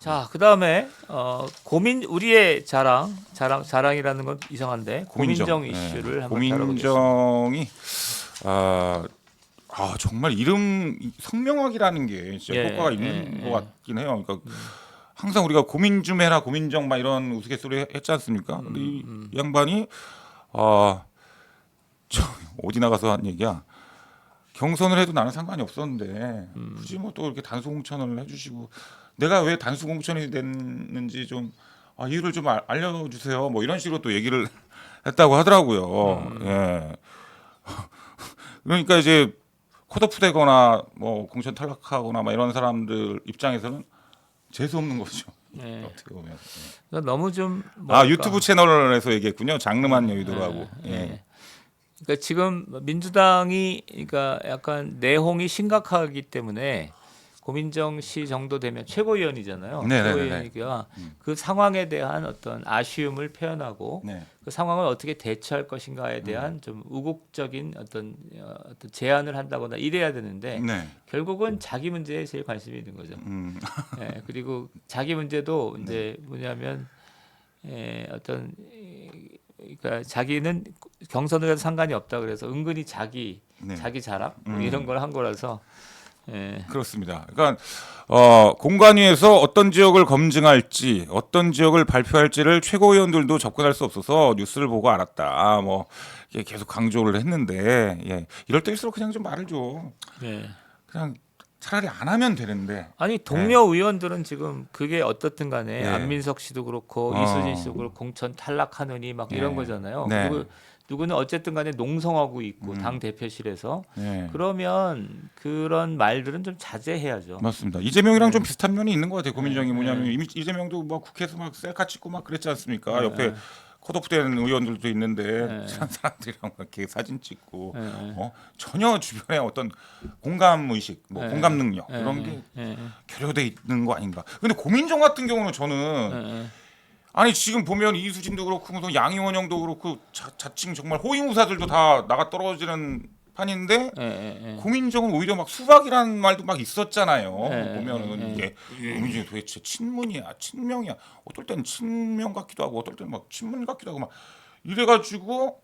자, 그다음에 우리의 자랑이라는 건 이상한데 고민정 이슈를 한번 다뤄보겠습니다. 고민정이 정말 이름 성명학이라는 게 진짜 예, 효과가 예, 있는 예. 것 같긴 해요. 그러니까 항상 우리가 고민 좀 해라 고민정 막 이런 우스갯소리 했지 않습니까? 근데 이 양반이 저 어디 나가서 한 얘기야. 경선을 해도 나는 상관이 없었는데 굳이 뭐 또 이렇게 단수 공천을 해주시고 내가 왜 단수 공천이 됐는지 좀 이유를 좀 알려주세요. 뭐 이런 식으로 또 얘기를 했다고 하더라고요. 예. 그러니까 이제 컷오프 되거나 뭐 공천 탈락하거나 막 이런 사람들 입장에서는 재수 없는 거죠. 예. 어떻게 보면. 그러니까 너무 좀 유튜브 채널에서 얘기했군요. 장르만 여의도라고. 예. 그러니까 지금 민주당이 그러니까 약간 내홍이 심각하기 때문에 고민정 씨 정도 되면 최고위원이잖아요. 네네네네. 최고위원이니까 그 상황에 대한 어떤 아쉬움을 표현하고 네. 그 상황을 어떻게 대처할 것인가에 대한 좀 우국적인 어떤 제안을 한다거나 이래야 되는데 네. 결국은 자기 문제에 제일 관심이 있는 거죠. 예, 그리고 자기 문제도 이제 뭐냐면 어떤 그러니까 자기는 경선을 해도 상관이 없다 그래서 은근히 자기 자랑 뭐 이런 걸 한 거라서 예. 그렇습니다. 그러니까 공관위에서 어떤 지역을 검증할지 어떤 지역을 발표할지를 최고위원들도 접근할 수 없어서 뉴스를 보고 알았다. 뭐 이게 계속 강조를 했는데 이럴 때일수록 그냥 좀 말을 줘. 예. 그냥 차라리 안 하면 되는데. 아니 동료 의원들은 지금 그게 어떻든 간에 네. 안민석 씨도 그렇고 이수진 씨도 그렇고 공천 탈락하느니 막 이런 거잖아요. 네. 그리고 누구는 어쨌든 간에 농성하고 있고 당 대표실에서 네. 그러면 그런 말들은 좀 자제해야죠. 맞습니다. 이재명이랑 좀 비슷한 면이 있는 것 같아요. 고민정이 뭐냐면 이재명도 뭐 국회에서 막 셀카 찍고 막 그랬지 않습니까? 옆에 컷오프된 의원들도 있는데 친한 사람들이랑 막 이렇게 사진 찍고 전혀 주변에 어떤 공감 의식, 뭐 공감 능력 이런 게 결여돼 있는 거 아닌가. 근데 고민정 같은 경우는 저는 아니 지금 보면 이수진도 그렇고 무슨 양이원 형도 그렇고 자칭 정말 호위무사들도 다 나가 떨어지는 판인데 고민정은 오히려 막 수박이라는 말도 막 있었잖아요. 보면은 이게 고민정이 도대체 친문이야, 친명이야. 어떨 때는 친명 같기도 하고 어떨 때는 막 친문 같기도 하고 막 이래가지고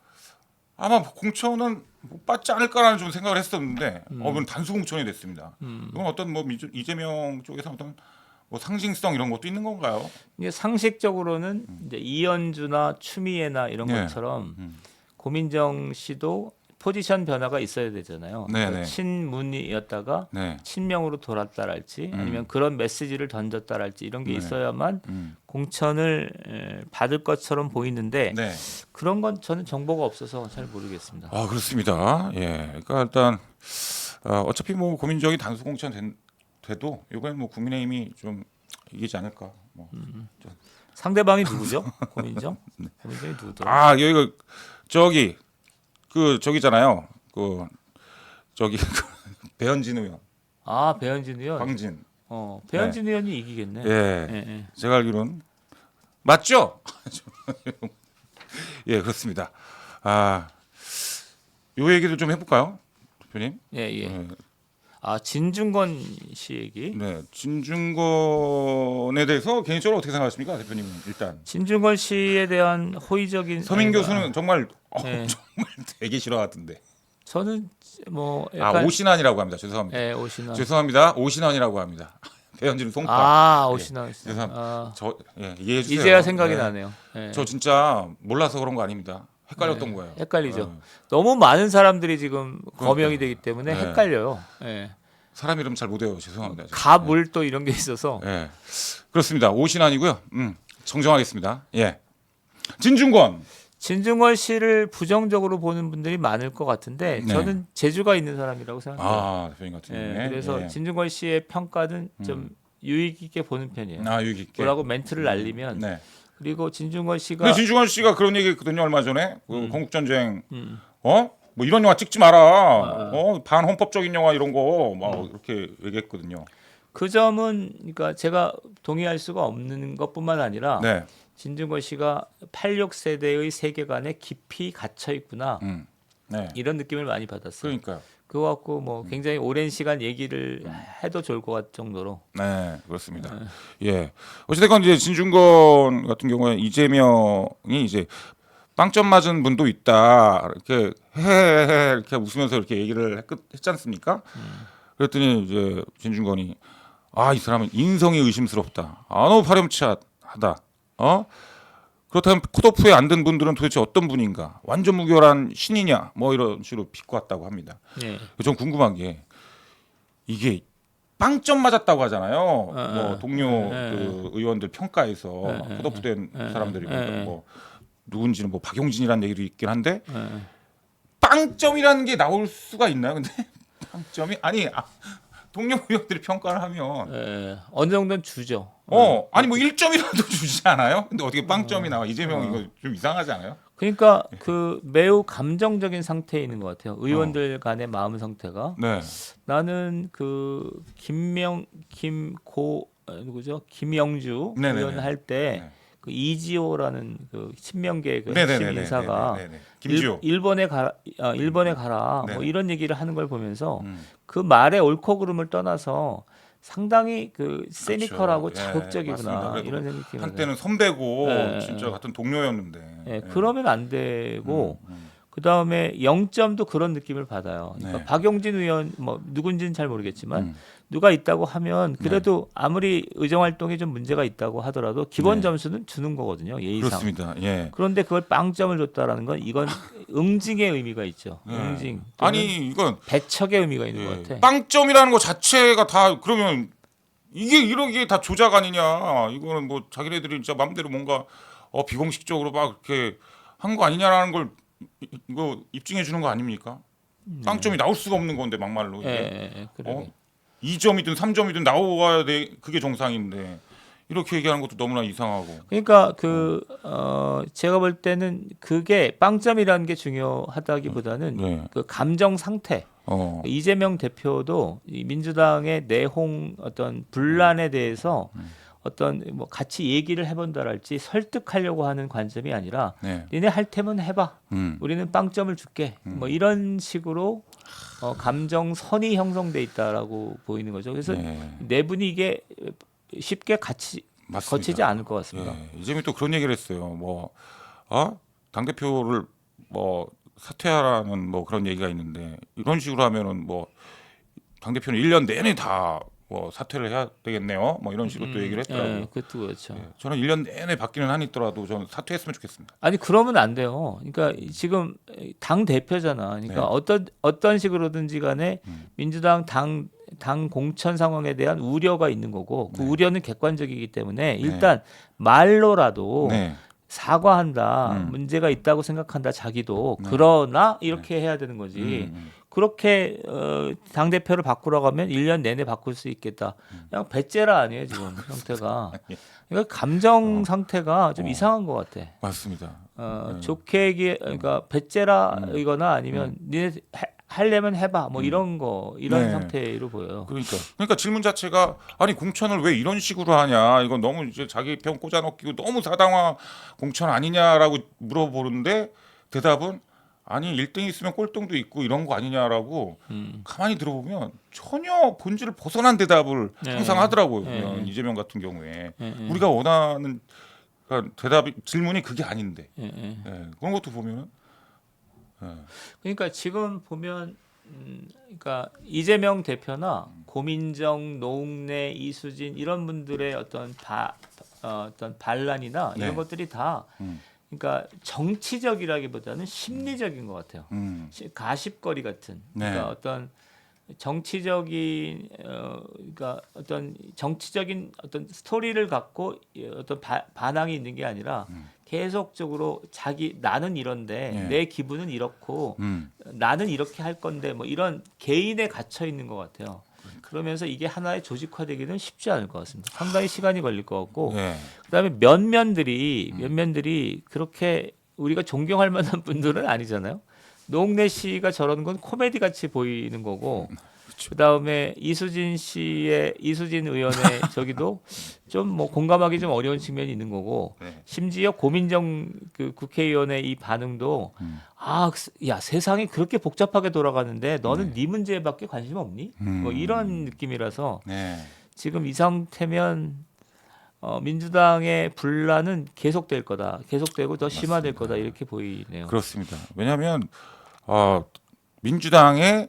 아마 공천은 못 받지 않을까라는 좀 생각을 했었는데 이건 단수 공천이 됐습니다. 이건 어떤 뭐 이재명 쪽에서 어떤 뭐 상징성 이런 것도 있는 건가요? 이게 상식적으로는 이제 이현주나 추미애나 이런 네. 것처럼 고민정 씨도 포지션 변화가 있어야 되잖아요. 네, 그러니까 네. 친문이었다가 네. 친명으로 돌았다랄지 아니면 그런 메시지를 던졌다랄지 이런 게 네. 있어야만 공천을 받을 것처럼 보이는데 네. 그런 건 저는 정보가 없어서 잘 모르겠습니다. 그렇습니다. 그러니까 일단 어차피 뭐 고민정이 단수 공천 돼도 이번엔 뭐 국민의힘이 좀 이기지 않을까. 뭐. 상대방이 누구죠? 고민정? 고민정이 누구더라? 여기가 저기잖아요. 배현진 의원, 배현진 의원. 광진. 배현진 의원이 이기겠네. 예. 제가 알기로는 맞죠? 그렇습니다. 요 얘기도 좀 해볼까요, 대표님? 예. 진중권 씨 얘기. 네, 진중권에 대해서 개인적으로 어떻게 생각하십니까, 대표님? 일단 진중권 씨에 대한 호의적인 서민 교수는 정말 네. 정말 되게 싫어하던데. 저는 뭐 약간 오신환이라고 합니다. 죄송합니다. 오신환. 죄송합니다. 오신환이라고 합니다. 배현진은 송파. 오신환. 죄송합니다. 이해해 주세요. 이제야 생각이 나네요. 저 진짜 몰라서 그런 거 아닙니다. 헷갈렸던 거예요. 헷갈리죠. 너무 많은 사람들이 지금 거명이 되기 때문에 네. 헷갈려요. 사람 이름 잘 못 외워요. 죄송합니다. 가물 또 이런 게 있어서. 그렇습니다. 오신환이고요. 정정하겠습니다. 진중권. 진중권 씨를 부정적으로 보는 분들이 많을 것 같은데 네. 저는 재주가 있는 사람이라고 생각해요. 대표님 같은 경우에. 그래서 진중권 씨의 평가는 좀 유익 있게 보는 편이에요. 유익 있게. 뭐라고 멘트를 날리면 네. 그리고 진중권 씨가 근데 진중권 씨가 그런 얘기했거든요 얼마 전에 건국전쟁 뭐 이런 영화 찍지 마라 반헌법적인 영화 이런 거 막 이렇게 얘기했거든요. 그 점은 그러니까 제가 동의할 수가 없는 것뿐만 아니라 네. 진중권 씨가 86세대의 세계관에 깊이 갇혀 있구나 네. 이런 느낌을 많이 받았어요. 그러니까요. 그거 갖고 뭐 굉장히 오랜 시간 얘기를 해도 좋을 것 같을 정도로. 네, 그렇습니다. 예. 어찌됐건 이제 진중권 같은 경우에 이재명이 이제 빵점 맞은 분도 있다. 이렇게 헤헤헤 이렇게 웃으면서 이렇게 얘기를 했지 않습니까? 그랬더니 이제 진중권이 이 사람은 인성이 의심스럽다. 너무 파렴치하다. 그렇다면 컷오프에 안 든 분들은 도대체 어떤 분인가? 완전 무결한 신이냐? 뭐 이런 식으로 비꼬았다고 합니다. 네. 전 궁금한 게 이게 빵점 맞았다고 하잖아요. 뭐 동료 그 의원들 평가에서 컷오프된 사람들이 뭐 누군지는 뭐 박용진이라는 얘기도 있긴 한데 빵점이라는 게 나올 수가 있나요? 근데 빵점이 동료 의원들이 평가를 하면 어느 정도는 주죠. 아니 뭐 1점이라도 주지 않아요? 근데 어떻게 빵점이 나와? 이재명 이거 좀 이상하지 않아요? 그러니까 그 매우 감정적인 상태에 있는 것 같아요. 의원들 간의 마음 상태가. 네. 나는 그 누구죠? 김영주 네네네. 의원 할 때 네. 그 이지호라는 그 친명계 그 네네네네. 핵심 인사가 네네네. 김지호. 일본에 가라 네. 뭐 이런 얘기를 하는 걸 보면서 음. 그 말의 옳고 그름을 떠나서 상당히 그 세니컬하고 그렇죠. 예, 자극적이구나 맞습니다. 그래도 이런 생각이 들어요. 한때는 선배고 예, 진짜 같은 동료였는데. 예, 그러면 안 되고 음. 그 다음에 0점도 그런 느낌을 받아요. 그러니까 네. 박용진 의원 뭐 누군지는 잘 모르겠지만 음. 누가 있다고 하면 그래도 아무리 의정 활동에 좀 문제가 있다고 하더라도 기본 네. 점수는 주는 거거든요. 예의상. 그렇습니다. 예. 그런데 그걸 빵점을 줬다라는 건 이건 응징의 의미가 있죠. 예. 응징. 또는 아니 이건 배척의 의미가 있는 것 같아. 빵점이라는 거 자체가 다 그러면 이게 이렇게 다 조작 아니냐? 이거는 뭐 자기네들이 진짜 마음대로 뭔가 비공식적으로 막 이렇게 한 거 아니냐라는 걸 이거 입증해 주는 거 아닙니까? 빵점이 나올 수가 없는 건데 막말로 이게. 그러게. 2점이든 3점이든 나와야 돼. 그게 정상인데 이렇게 얘기하는 것도 너무나 이상하고. 그러니까 제가 볼 때는 그게 빵점이라는 게 중요하다기보다는 네. 그 감정 상태. 이재명 대표도 이 민주당의 내홍 어떤 분란에 대해서 어떤 뭐 같이 얘기를 해본다랄지 설득하려고 하는 관점이 아니라 네. 니네 할 테면 해봐. 음. 우리는 빵점을 줄게. 뭐 이런 식으로 감정 선이 형성돼 있다라고 보이는 거죠. 그래서 네. 내분이 이게 쉽게 같이 맞습니다. 거치지 않을 것 같습니다. 예. 이재명이 또 그런 얘기를 했어요. 당 대표를 뭐 사퇴하라는 뭐 그런 얘기가 있는데 이런 식으로 하면은 뭐 당 대표는 1년 내내 다 뭐 사퇴를 해야 되겠네요. 뭐 이런 식으로 또 얘기를 했더라고요. 그것도 그렇죠. 예. 저는 1년 내내 바뀌는 한이 있더라도 저는 사퇴했으면 좋겠습니다. 아니 그러면 안 돼요. 그러니까 지금 당 대표잖아. 그러니까 네. 어떤 식으로든지 간에 민주당 당 공천 상황에 대한 우려가 있는 거고 그 우려는 객관적이기 때문에 일단 말로라도 네. 사과한다. 문제가 있다고 생각한다. 자기도 그러나 이렇게 해야 되는 거지. 그렇게 당 대표를 바꾸라고 하면 1년 내내 바꿀 수 있겠다. 그냥 배째라 아니에요 지금 형태가. 그러니까 감정 상태가 좀 이상한 것 같아. 맞습니다. 좋게 그러니까 배째라이거나 아니면 니네 하려면 해봐 뭐 이런 네. 상태로 보여요. 그러니까 질문 자체가 아니 공천을 왜 이런 식으로 하냐 이건 너무 이제 자기 편 꽂아넣기고 너무 사당화 공천 아니냐라고 물어보는데 대답은 아니 1등 있으면 꼴등도 있고 이런 거 아니냐라고 가만히 들어보면 전혀 본질을 벗어난 대답을 항상 하더라고요. 보면 이재명 같은 경우에 우리가 원하는 그러니까 질문이 그게 아닌데 그런 것도 보면은 그러니까 지금 보면 그러니까 이재명 대표나 고민정, 노웅래, 이수진 이런 분들의 어떤 반란이나 이런 것들이 다 그러니까 정치적이라기보다는 심리적인 것 같아요. 가십거리 같은 그러니까 어떤 정치적인 그러니까 어떤 정치적인 어떤 스토리를 갖고 어떤 반항이 있는 게 아니라 계속적으로 나는 이런데 내 기분은 이렇고 나는 이렇게 할 건데 뭐 이런 개인에 갇혀 있는 것 같아요. 그러면서 이게 하나의 조직화되기는 쉽지 않을 것 같습니다. 상당히 시간이 걸릴 것 같고 그다음에 면면들이 그렇게 우리가 존경할 만한 분들은 아니잖아요. 노웅래 씨가 저러는 건 코미디 같이 보이는 거고 그다음에 이수진 의원의 저기도 좀 뭐 공감하기 좀 어려운 측면이 있는 거고 네. 심지어 고민정 그 국회의원의 이 반응도 야 세상이 그렇게 복잡하게 돌아가는데 너는 네 문제밖에 관심 없니? 뭐 이런 느낌이라서 네. 지금 이 상태면 민주당의 분란은 계속될 거다. 계속되고 더 심화될 거다. 이렇게 보이네요. 그렇습니다. 왜냐하면 민주당의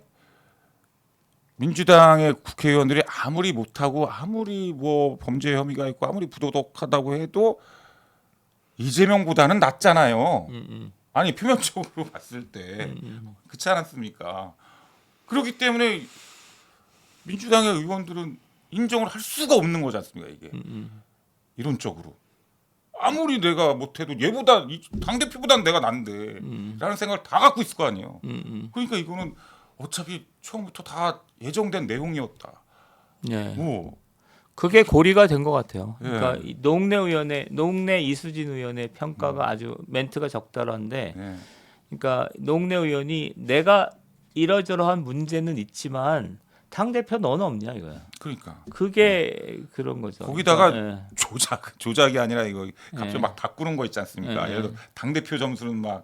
국회의원들이 아무리 못하고 아무리 뭐 범죄 혐의가 있고 아무리 부도덕하다고 해도 이재명보다는 낫잖아요. 아니 표면적으로 봤을 때 그렇지 않았습니까? 그렇기 때문에 민주당의 의원들은 인정을 할 수가 없는 거지 않습니까 이게 이론적으로 아무리 내가 못해도 얘보다 당 대표보다는 내가 난데라는 생각을 다 갖고 있을 거 아니에요. 그러니까 이거는 어차피 처음부터 다 예정된 내용이었다. 네. 뭐 그게 고리가 된 것 같아요. 예. 그러니까 이 노웅래 이수진 의원의 평가가 아주 멘트가 적절한데, 예. 그러니까 노웅래 의원이 내가 이러저러한 문제는 있지만 당 대표 너는 없냐 이거야. 그러니까 그게 그런 거죠. 거기다가 그러니까, 조작이 아니라 이거 갑자기 예. 막 바꾸는 거 있지 않습니까? 예. 예를 들어 당 대표 점수는 막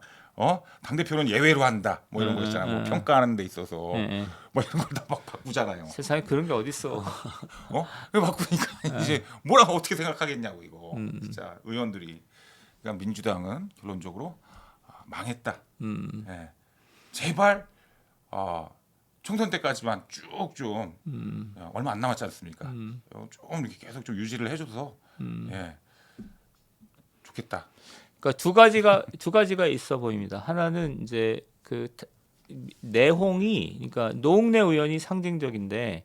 당 대표는 예외로 한다. 뭐 이런 거 있잖아요. 뭐 평가하는 데 있어서 뭐 이런 걸 다 막 바꾸잖아요. 세상에 그런 게 어딨어. 왜 바꾸니까 이제 뭐라고 어떻게 생각하겠냐고 이거. 진짜 의원들이 그러니까 민주당은 결론적으로 망했다. 예. 제발 총선 때까지만 쭉 좀 얼마 안 남았지 않습니까? 좀 이렇게 계속 좀 유지를 해줘서 예. 좋겠다. 그러니까 두 가지가 있어 보입니다. 하나는 이제 그 내홍이, 그러니까 노웅래 의원이 상징적인데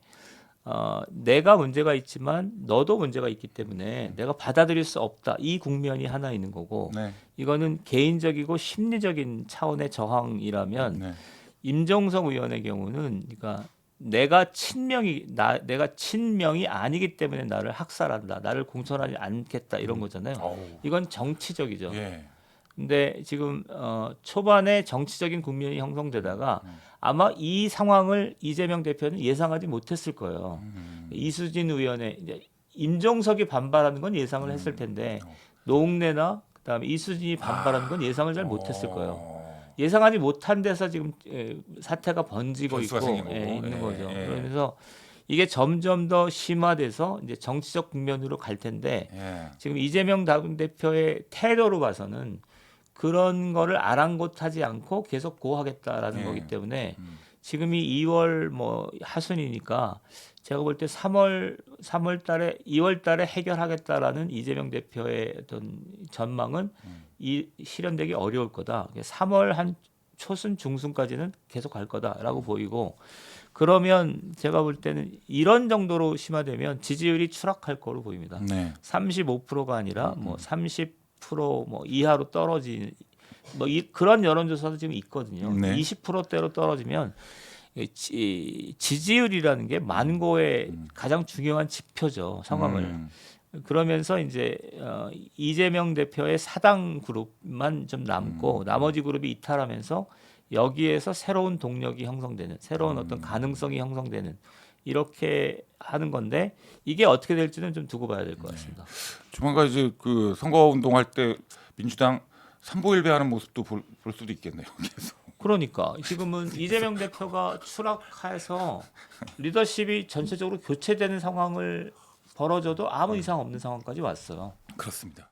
내가 문제가 있지만 너도 문제가 있기 때문에 내가 받아들일 수 없다. 이 국면이 하나 있는 거고 네. 이거는 개인적이고 심리적인 차원의 저항이라면 네. 임종석 의원의 경우는 그러니까 내가 친명이 아니기 때문에 나를 학살한다. 나를 공천하지 않겠다. 이런 거잖아요. 어우. 이건 정치적이죠. 예. 근데 지금 초반에 정치적인 국면이 형성되다가 아마 이 상황을 이재명 대표는 예상하지 못했을 거예요. 이수진 의원의 이제 임종석이 반발하는 건 예상을 했을 텐데 노웅래나 그다음에 이수진이 반발하는 건 예상을 잘 못했을 거예요. 예상하지 못한 데서 지금 사태가 번지고 변수가 있고 생긴 거고. 있는 거죠. 예. 그러면서 이게 점점 더 심화돼서 이제 정치적 국면으로 갈 텐데 예. 지금 이재명 당대표의 태도로 봐서는 그런 거를 아랑곳하지 않고 계속 고하겠다라는 예. 거기 때문에 지금이 2월 뭐 하순이니까 제가 볼 때 3월 달에 2월 달에 해결하겠다라는 이재명 대표의 어떤 전망은 이 실현되기 어려울 거다. 3월 한 초순 중순까지는 계속 갈 거다라고 보이고 그러면 제가 볼 때는 이런 정도로 심화되면 지지율이 추락할 거로 보입니다. 네. 35%가 아니라 뭐 30% 뭐 이하로 떨어진 뭐 그런 여론조사도 지금 있거든요. 네. 20%대로 떨어지면 지지율이라는 게 만고의 가장 중요한 지표죠. 상황을. 그러면서 이제 이재명 대표의 사당 그룹만 좀 남고 나머지 그룹이 이탈하면서 여기에서 새로운 동력이 형성되는 새로운 어떤 가능성이 형성되는 이렇게 하는 건데 이게 어떻게 될지는 좀 두고 봐야 될 것 같습니다. 조만간 이제 그 선거 운동할 때 민주당 삼보일배하는 모습도 볼 수도 있겠네요. 계속. 그러니까 지금은 이재명 대표가 추락해서 리더십이 전체적으로 교체되는 상황을 벌어져도 아무 이상 없는 상황까지 왔어요. 그렇습니다.